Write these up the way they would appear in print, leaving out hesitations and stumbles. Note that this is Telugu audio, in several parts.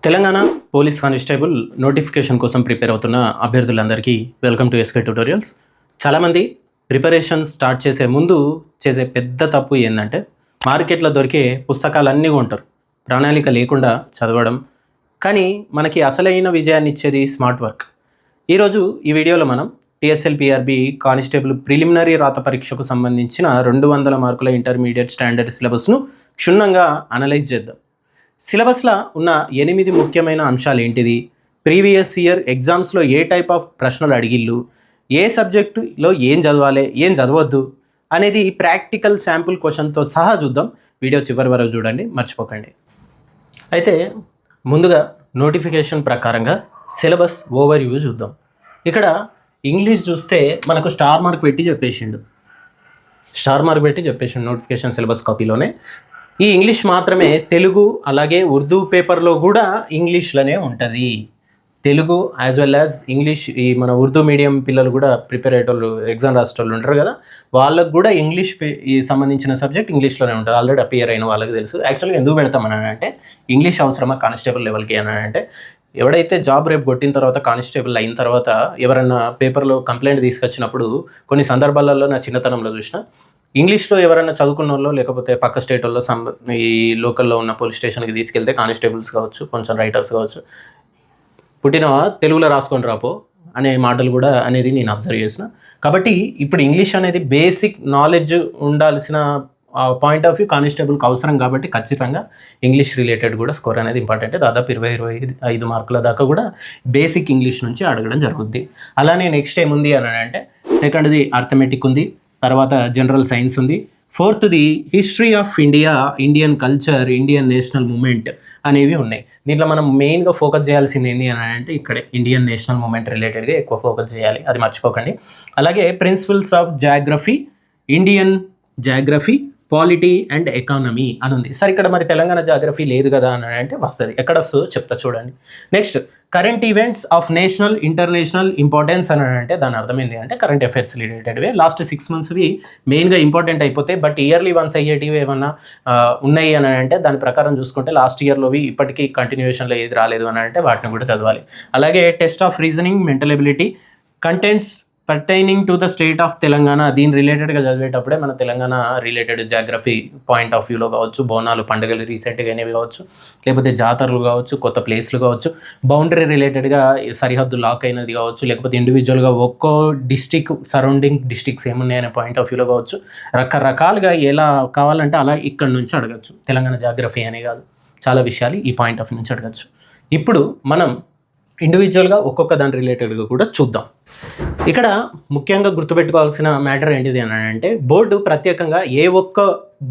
తెలంగాణ పోలీస్ కానిస్టేబుల్ నోటిఫికేషన్ కోసం ప్రిపేర్ అవుతున్న అభ్యర్థులందరికీ వెల్కమ్ టు ఎస్కే ట్యూటోరియల్స్. చాలామంది ప్రిపరేషన్ స్టార్ట్ చేసే ముందు చేసే పెద్ద తప్పు ఏంటంటే మార్కెట్లో దొరికే పుస్తకాలన్నీ కొంటారు, ప్రణాళిక లేకుండా చదవడం. కానీ మనకి అసలైన విజయాన్ని ఇచ్చేది స్మార్ట్ వర్క్. ఈరోజు ఈ వీడియోలో మనం టీఎస్ఎల్పిఆర్బి కానిస్టేబుల్ ప్రిలిమినరీ రాత పరీక్షకు సంబంధించిన 200 మార్కుల ఇంటర్మీడియట్ స్టాండర్డ్ సిలబస్ను క్షుణ్ణంగా అనలైజ్ చేద్దాం. సిలబస్లో ఉన్న 8 ముఖ్యమైన అంశాలు ఏంటిది, ప్రీవియస్ ఇయర్ ఎగ్జామ్స్లో ఏ టైప్ ఆఫ్ ప్రశ్నలు అడిగిళ్ళు, ఏ సబ్జెక్టులో ఏం చదవాలి ఏం చదవద్దు అనేది ప్రాక్టికల్ శాంపుల్ క్వశ్చన్తో సహా చూద్దాం. వీడియో చివరి వరకు చూడండి, మర్చిపోకండి. అయితే ముందుగా నోటిఫికేషన్ ప్రకారంగా సిలబస్ ఓవర్ వ్యూ చూద్దాం. ఇక్కడ ఇంగ్లీష్ చూస్తే మనకు స్టార్ మార్క్ పెట్టి చెప్పేసిండు నోటిఫికేషన్ సిలబస్ కాపీలోనే. ఈ ఇంగ్లీష్ మాత్రమే, తెలుగు అలాగే ఉర్దూ పేపర్లో కూడా ఇంగ్లీష్లోనే ఉంటుంది. Telugu as well as English. ఈ మన ఉర్దూ మీడియం పిల్లలు కూడా ప్రిపేర్ అయ్యేటోళ్ళు, ఎగ్జామ్ రాసేటోళ్ళు ఉంటారు కదా, వాళ్ళకు కూడా ఇంగ్లీష్ ఈ సంబంధించిన సబ్జెక్ట్ ఇంగ్లీష్లోనే ఉంటుంది. ఆల్రెడీ అపియర్ అయిన వాళ్ళకి తెలుసు. యాక్చువల్గా ఎందుకు పెడతామని అంటే, ఇంగ్లీష్ అవసరమా కానిస్టేబుల్ లెవెల్కి అని అంటే, ఎవడైతే జాబ్ రేపు కొట్టిన తర్వాత కానిస్టేబుల్ అయిన తర్వాత ఎవరైనా పేపర్లో కంప్లైంట్ తీసుకొచ్చినప్పుడు కొన్ని సందర్భాలలో నా చిన్నతనంలో చూసిన, ఇంగ్లీష్లో ఎవరైనా చదువుకున్న వాళ్ళు లేకపోతే పక్క స్టేట్ వాళ్ళు ఈ లోకల్లో ఉన్న పోలీస్ స్టేషన్కి తీసుకెళ్తే కానిస్టేబుల్స్ కావచ్చు, కొంచెం రైటర్స్ కావచ్చు, పుట్టిన తెలుగులో రాసుకొని రాపో అనే మాటలు కూడా అనేది నేను అబ్జర్వ్ చేసిన. కాబట్టి ఇప్పుడు ఇంగ్లీష్ అనేది బేసిక్ నాలెడ్జ్ ఉండాల్సిన పాయింట్ ఆఫ్ వ్యూ కానిస్టేబుల్కి అవసరం. కాబట్టి ఖచ్చితంగా ఇంగ్లీష్ రిలేటెడ్ కూడా స్కోర్ అనేది ఇంపార్టెంట్. దాదాపు 20-25 మార్కుల దాకా కూడా బేసిక్ ఇంగ్లీష్ నుంచి అడగడం జరుగుద్ది. అలానే నెక్స్ట్ ఏముంది అని అంటే, సెకండ్ది అర్థమెటిక్ ఉంది, తర్వాత జనరల్ సైన్స్ ఉంది, ఫోర్త్ది history of India, Indian culture, Indian national movement అనేవి ఉన్నాయి. దీంట్లో మనం మెయిన్గా ఫోకస్ చేయాల్సింది ఏంటి అని అంటే, ఇక్కడే ఇండియన్ నేషనల్ మూమెంట్ రిలేటెడ్గా ఎక్కువ ఫోకస్ చేయాలి, అది మర్చిపోకండి. అలాగే principles of geography, Indian geography, polity and economy అని ఉంది. సార్ ఇక్కడ మరి తెలంగాణ జాగ్రఫీ లేదు కదా అని అంటే వస్తుంది. ఎక్కడ వస్తుందో చెప్తా చూడండి. Next current events of national international importance అని అంటే దాని అర్థం ఏంటి అంటే, కరెంట్ అఫైర్స్ రిలేటెడ్వే లాస్ట్ 6 monthsవి మెయిన్గా ఇంపార్టెంట్ అయిపోతాయి. బట్ ఇయర్లీ వన్స్ అయ్యేటివి ఏమన్నా ఉన్నాయి అని అంటే దాని ప్రకారం చూసుకుంటే లాస్ట్ ఇయర్లోవి ఇప్పటికీ కంటిన్యూషన్లో ఏది రాలేదు అని అంటే వాటిని కూడా చదవాలి. అలాగే test of reasoning, mental ability, contents pertaining to the state of Telangana, దీని రిలేటెడ్గా చదివేటప్పుడే మన Telangana related geography point of వ్యూలో కావచ్చు, బోనాలు పండుగలు రీసెంట్గా అనేవి కావచ్చు, లేకపోతే జాతరలు కావచ్చు, కొత్త ప్లేస్లు కావచ్చు, బౌండరీ రిలేటెడ్గా సరిహద్దు లాక్ అయినది కావచ్చు, లేకపోతే ఇండివిజువల్గా ఒక్కో డిస్టిక్ సరౌండింగ్ డిస్టిక్స్ ఏమున్నాయనే పాయింట్ ఆఫ్ వ్యూలో కావచ్చు, రకరకాలుగా ఎలా కావాలంటే అలా ఇక్కడ నుంచి అడగచ్చు. తెలంగాణ జాగ్రఫీ అనే కాదు, చాలా విషయాలు ఈ పాయింట్ ఆఫ్ వ్యూ నుంచి అడగచ్చు. ఇప్పుడు మనం ఇండివిజువల్గా ఒక్కొక్క దాని రిలేటెడ్గా కూడా చూద్దాం. ఇక్కడ ముఖ్యంగా గుర్తుపెట్టుకోవాల్సిన మ్యాటర్ ఏంటిది అని అంటే, బోర్డు ప్రత్యేకంగా ఏ ఒక్క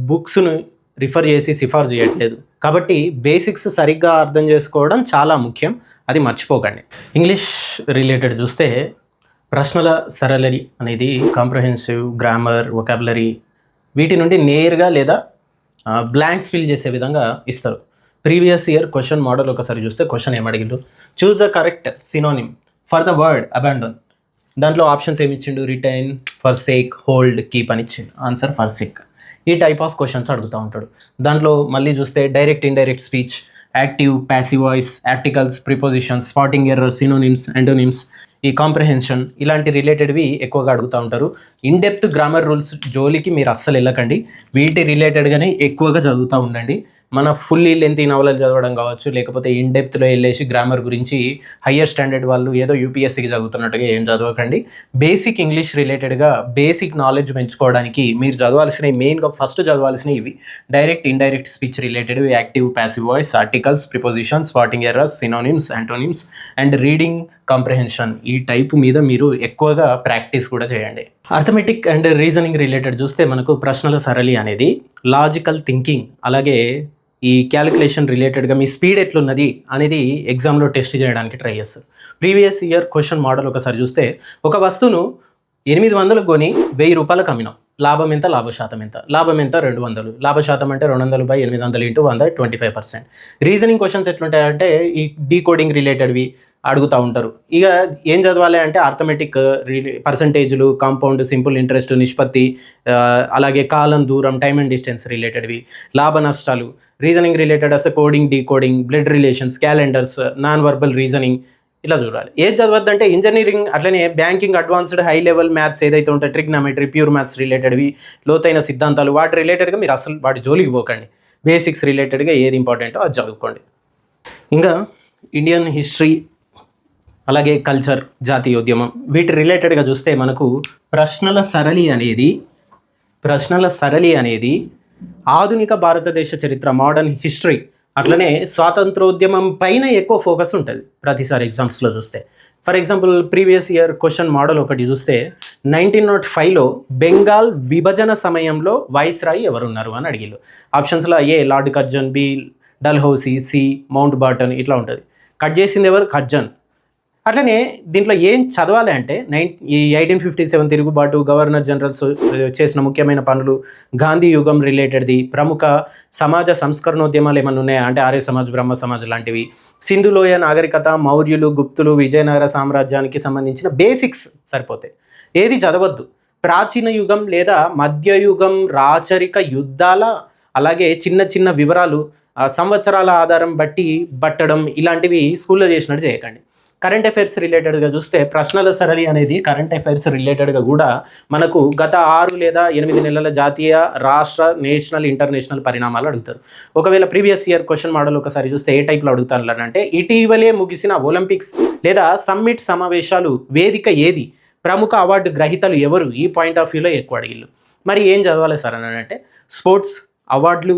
బుక్స్ను రిఫర్ చేసి సిఫార్సు చేయట్లేదు. కాబట్టి బేసిక్స్ సరిగ్గా అర్థం చేసుకోవడం చాలా ముఖ్యం, అది మర్చిపోకండి. ఇంగ్లీష్ రిలేటెడ్ చూస్తే ప్రశ్నల సరళి అనేది కాంప్రహెన్సివ్, గ్రామర్, వొకాబులరీ వీటి నుండి నేరుగా లేదా బ్లాంక్స్ ఫిల్ చేసే విధంగా ఇస్తారు. ప్రీవియస్ ఇయర్ క్వశ్చన్ మోడల్ ఒకసారి చూస్తే క్వశ్చన్ ఏమడిగిండు, choose the correct synonym for the word abandon. దాంట్లో ఆప్షన్స్ ఏమి ఇచ్చిండు, retain, forsake, hold, keep అని ఇచ్చిండు. Answer forsake. ఈ టైప్ ఆఫ్ క్వశ్చన్స్ అడుగుతూ ఉంటాడు. దాంట్లో మళ్ళీ చూస్తే direct, indirect speech, active, passive voice, articles, prepositions, spotting error, synonyms, antonyms, ఈ కాంప్రహెన్షన్ ఇలాంటి రిలేటెడ్వి ఎక్కువగా అడుగుతూ ఉంటారు. ఇన్డెప్త్ గ్రామర్ రూల్స్ జోలికి మీరు అస్సలు వెళ్ళకండి, వీటి రిలేటెడ్గానే ఎక్కువగా చదువుతూ ఉండండి. మన ఫుల్లీ లెంతీ నవలలు చదవడం కావచ్చు, లేకపోతే ఇన్డెప్త్లో వెళ్ళేసి గ్రామర్ గురించి హయ్యర్ స్టాండర్డ్ వాళ్ళు ఏదో యూపీఎస్సీకి చదువుతున్నట్టుగా ఏం చదవకండి. బేసిక్ ఇంగ్లీష్ రిలేటెడ్గా బేసిక్ నాలెడ్జ్ పెంచుకోవడానికి మీరు చదవాల్సినవి, మెయిన్గా ఫస్ట్ చదవాల్సినవి ఇవి: direct, indirect speech related, active, passive voice, articles, prepositions, spotting errors, synonyms, antonyms and reading comprehension. ఈ టైపు మీద మీరు ఎక్కువగా ప్రాక్టీస్ కూడా చేయండి. అర్థమెటిక్ అండ్ రీజనింగ్ రిలేటెడ్ చూస్తే మనకు ప్రశ్నల సరళి అనేది లాజికల్ థింకింగ్, అలాగే ఈ క్యాలిక్యులేషన్ రిలేటెడ్గా మీ స్పీడ్ ఎట్లున్నది అనేది ఎగ్జామ్లో టెస్ట్ చేయడానికి ట్రై చేస్తారు. ప్రీవియస్ ఇయర్ క్వశ్చన్ మోడల్ ఒకసారి చూస్తే, ఒక వస్తువును 800 కొని 1000 రూపాయలకు అమ్మినాం, లాభం ఎంత, లాభశాతం ఎంత, లాభం ఎంత 200, లాభశాతం అంటే 200/800 × 100 25%. రీజనింగ్ క్వశ్చన్స్ ఎట్లుంటాయంటే ఈ డీకోడింగ్ రిలేటెడ్వి, అడుగుతూ ఉంటారు. ఇక ఏం చదవాలి అంటే అర్థమెటిక్, పర్సంటేజ్లు, కాంపౌండ్, సింపుల్ ఇంట్రెస్ట్, నిష్పత్తి, అలాగే కాలం, దూరం, టైమ్ అండ్ డిస్టెన్స్ రిలేటెడ్వి, లాభ నష్టాలు, రీజనింగ్ రిలేటెడ్ వస్తే coding, decoding, blood relations, calendars, non verbal reasoning ఇట్లా చూడాలి. ఏది చదవద్దంటే ఇంజనీరింగ్, అట్లనే banking, advanced high level maths ఏదైతే ఉంటాయో ట్రిగ్నామెట్రీ, ప్యూర్ మ్యాథ్స్ రిలేటెడ్వి, లోతైన సిద్ధాంతాలు, వాటి రిలేటెడ్గా మీరు అసలు వాటి జోలికి పోకండి. బేసిక్స్ రిలేటెడ్గా ఏది ఇంపార్టెంటో అది చదువుకోండి. ఇంకా ఇండియన్ హిస్టరీ, అలాగే కల్చర్, జాతీయోద్యమం, వీటి రిలేటెడ్గా చూస్తే మనకు ప్రశ్నల సరళి అనేది ఆధునిక భారతదేశ చరిత్ర, మోడర్న్ హిస్టరీ, అట్లనే స్వాతంత్రోద్యమం పైన ఎక్కువ ఫోకస్ ఉంటుంది ప్రతిసారి ఎగ్జామ్స్లో చూస్తే. For example previous year question model ఒకటి చూస్తే 1905లో బెంగాల్ విభజన సమయంలో వైస్రాయ్ ఎవరున్నారు అని అడిగిళ్ళు. ఆప్షన్స్లో A Lord Curzon, B Dalhousie, C Mountbatten ఇట్లా ఉంటుంది. కట్ చేసింది ఎవరు? కర్జన్. అట్లనే దీంట్లో ఏం చదవాలి అంటే ఈ 1857 తిరుగుబాటు, గవర్నర్ జనరల్స్ చేసిన ముఖ్యమైన పనులు, గాంధీ యుగం రిలేటెడ్ది, ప్రముఖ సమాజ సంస్కరణోద్యమాలు ఏమైనా ఉన్నాయా అంటే ఆర్య సమాజ్, బ్రహ్మ సమాజ్ లాంటివి, సింధులోయ నాగరికత, మౌర్యులు, గుప్తులు, విజయనగర సామ్రాజ్యానికి సంబంధించిన బేసిక్స్ సరిపోతాయి. ఏది చదవద్దు. ప్రాచీన యుగం లేదా మధ్యయుగం, రాచరిక యుద్ధాల, అలాగే చిన్న చిన్న వివరాలు, సంవత్సరాల ఆధారం బట్టి పట్టడం ఇలాంటివి స్కూల్లో చేసినట్టు చేయకండి. కరెంట్ అఫైర్స్ రిలేటెడ్గా చూస్తే ప్రశ్నల సరళి అనేది కరెంట్ అఫైర్స్ రిలేటెడ్గా కూడా మనకు గత 6 లేదా 8 నెలల జాతీయ, రాష్ట్ర, నేషనల్, ఇంటర్నేషనల్ పరిణామాలు అడుగుతారు. ఒకవేళ ప్రీవియస్ ఇయర్ క్వశ్చన్ మోడల్ ఒకసారి చూస్తే ఏ టైప్లో అడుగుతాను అంటే ఇటీవలే ముగిసిన ఒలింపిక్స్ లేదా సమ్మిట్ సమావేశాలు వేదిక ఏది, ప్రముఖ అవార్డు గ్రహీతలు ఎవరు, ఈ పాయింట్ ఆఫ్ వ్యూలో ఎక్కువ అడిగిళ్ళు. మరి ఏం చదవాలి సార్ అని అంటే స్పోర్ట్స్, అవార్డులు,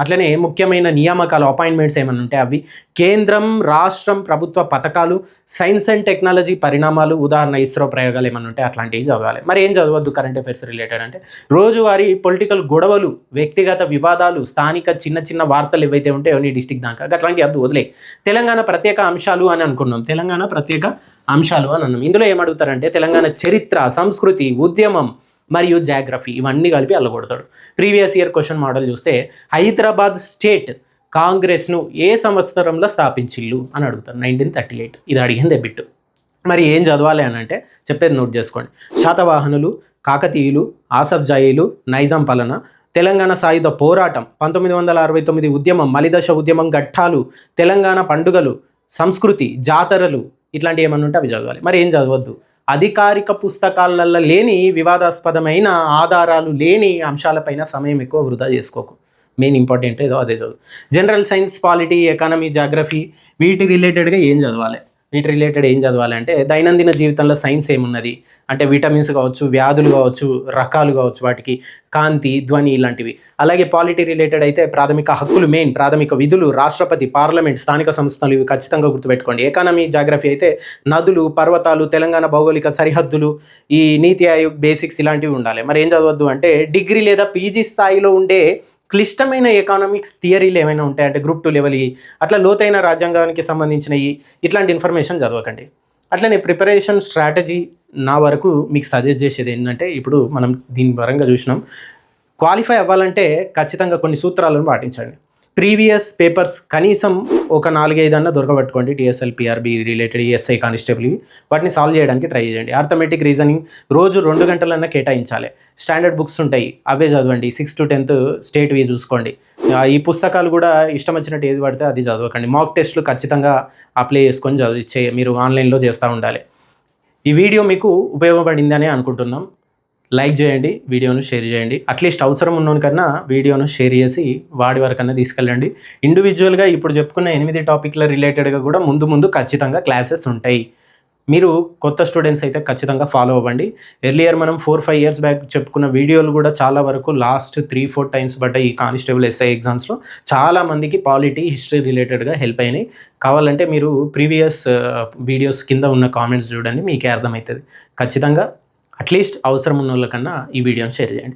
అట్లనే ముఖ్యమైన నియామకాలు, అపాయింట్మెంట్స్ ఏమైనా ఉంటే అవి, కేంద్రం, రాష్ట్రం, ప్రభుత్వ పథకాలు, సైన్స్ అండ్ టెక్నాలజీ పరిణామాలు, ఉదాహరణ ఇస్రో ప్రయోగాలు ఏమైనా ఉంటే అట్లాంటివి చదవాలి. మరి ఏం చదవద్దు కరెంట్ అఫైర్స్ రిలేటెడ్ అంటే రోజువారీ పొలిటికల్ గొడవలు, వ్యక్తిగత వివాదాలు, స్థానిక చిన్న చిన్న వార్తలు ఏవైతే ఉంటాయో నీ డిస్టిక్ దాకా అట్లాంటివి వద్దు, వదిలే. తెలంగాణ ప్రత్యేక అంశాలు అని అనుకున్నాం, తెలంగాణ ప్రత్యేక అంశాలు అని అన్నాం. ఇందులో ఏమడుగుతారంటే తెలంగాణ చరిత్ర, సంస్కృతి, ఉద్యమం మరియు జాగ్రఫీ ఇవన్నీ కలిపి అల్లగొడతాడు. ప్రీవియస్ ఇయర్ క్వశ్చన్ మోడల్ చూస్తే హైదరాబాద్ స్టేట్ కాంగ్రెస్ను ఏ సంవత్సరంలో స్థాపించిల్లు అని అడుగుతారు. 1938. ఇది అడిగిందే బిట్టు. మరి ఏం చదవాలి అని అంటే చెప్పేది నోట్ చేసుకోండి. శాతవాహనులు, కాకతీయులు, ఆసఫ్జాయిలు, నైజాం పాలన, తెలంగాణ సాయుధ పోరాటం, 1969 ఉద్యమం, మలిదశ ఉద్యమం, ఘట్టాలు, తెలంగాణ పండుగలు, సంస్కృతి, జాతరలు ఇట్లాంటివి ఏమన్నా ఉంటే అవి చదవాలి. మరి ఏం చదవద్దు. అధికారిక పుస్తకాలలో లేని, వివాదాస్పదమైన, ఆధారాలు లేని అంశాలపైన సమయం ఎక్కువ వృధా చేసుకోకు. మెయిన్ ఇంపార్టెంట్ ఏదో అదే చదువు. General science, polity, economy, geography వీటి రిలేటెడ్గా ఏం చదవాలి అంటే దైనందిన జీవితంలో సైన్స్ ఏమున్నది అంటే విటమిన్స్ కావచ్చు, వ్యాధులు కావచ్చు, రకాలు కావచ్చు, వాటికి కాంతి, ధ్వని ఇలాంటివి. అలాగే పాలిటీ రిలేటెడ్ అయితే ప్రాథమిక హక్కులు, మెయిన్ ప్రాథమిక విధులు, రాష్ట్రపతి, పార్లమెంట్, స్థానిక సంస్థలు ఇవి ఖచ్చితంగా గుర్తుపెట్టుకోండి. ఎకానమీ, జాగ్రఫీ అయితే నదులు, పర్వతాలు, తెలంగాణ భౌగోళిక సరిహద్దులు, ఈ నీతి ఆయోగ్ బేసిక్స్ ఇలాంటివి ఉండాలి. మరి ఏం చదవద్దు అంటే డిగ్రీ లేదా పీజీ స్థాయిలో ఉండే క్లిష్టమైన ఎకానమిక్స్ థియరీలు ఏమైనా ఉంటాయంటే గ్రూప్ 2 లెవెల్ అట్లా లోతైన రాజ్యాంగానికి సంబంధించినవి ఇట్లాంటి ఇన్ఫర్మేషన్ చదవకండి. అట్లనే ప్రిపరేషన్ స్ట్రాటజీ నా వరకు మీకు సజెస్ట్ చేసేది ఏంటంటే ఇప్పుడు మనం దీని పరంగా చూసినాం. క్వాలిఫై అవ్వాలంటే ఖచ్చితంగా కొన్ని సూత్రాలను పాటించండి. ప్రీవియస్ పేపర్స్ కనీసం ఒక 4-5 అన్న దొరకబట్టుకోండి. TSL, PRB related, SI constable వాటిని సాల్వ్ చేయడానికి ట్రై చేయండి. అర్థమెటిక్, రీజనింగ్ రోజు 2 గంటలన్నా కేటాయించాలి. స్టాండర్డ్ బుక్స్ ఉంటాయి, అవే చదవండి. 6th to 10th స్టేట్వి చూసుకోండి. ఈ పుస్తకాలు కూడా ఇష్టం వచ్చినట్టు ఏది పడితే అది చదవకండి. మాక్ టెస్ట్లు ఖచ్చితంగా అప్లై చేసుకొని మీరు ఆన్లైన్లో చేస్తూ ఉండాలి. ఈ వీడియో మీకు ఉపయోగపడిందని అనుకుంటున్నాం. లైక్ చేయండి, వీడియోను షేర్ చేయండి. అట్లీస్ట్ అవసరం ఉన్నోని కన్నా వీడియోను షేర్ చేసి వాడి వరకన్నా తీసుకెళ్ళండి. ఇండివిజువల్గా ఇప్పుడు చెప్పుకున్న 8 టాపిక్ల రిలేటెడ్గా కూడా ముందు ఖచ్చితంగా క్లాసెస్ ఉంటాయి. మీరు కొత్త స్టూడెంట్స్ అయితే ఖచ్చితంగా ఫాలో అవ్వండి. ఎర్లియర్ మనం 4-5 years బ్యాక్ చెప్పుకున్న వీడియోలు కూడా చాలా వరకు లాస్ట్ 3-4 times పడ్డాయి. ఈ కానిస్టేబుల్, ఎస్ఐ ఎగ్జామ్స్లో చాలామందికి పాలిటీ, హిస్టరీ రిలేటెడ్గా హెల్ప్ అయినాయి. కావాలంటే మీరు ప్రీవియస్ వీడియోస్ కింద ఉన్న కామెంట్స్ చూడండి, మీకే అర్థమవుతుంది. ఖచ్చితంగా అట్లీస్ట్ అవసరం ఉన్న వాళ్ళకన్నా ఈ వీడియోని షేర్ చేయండి.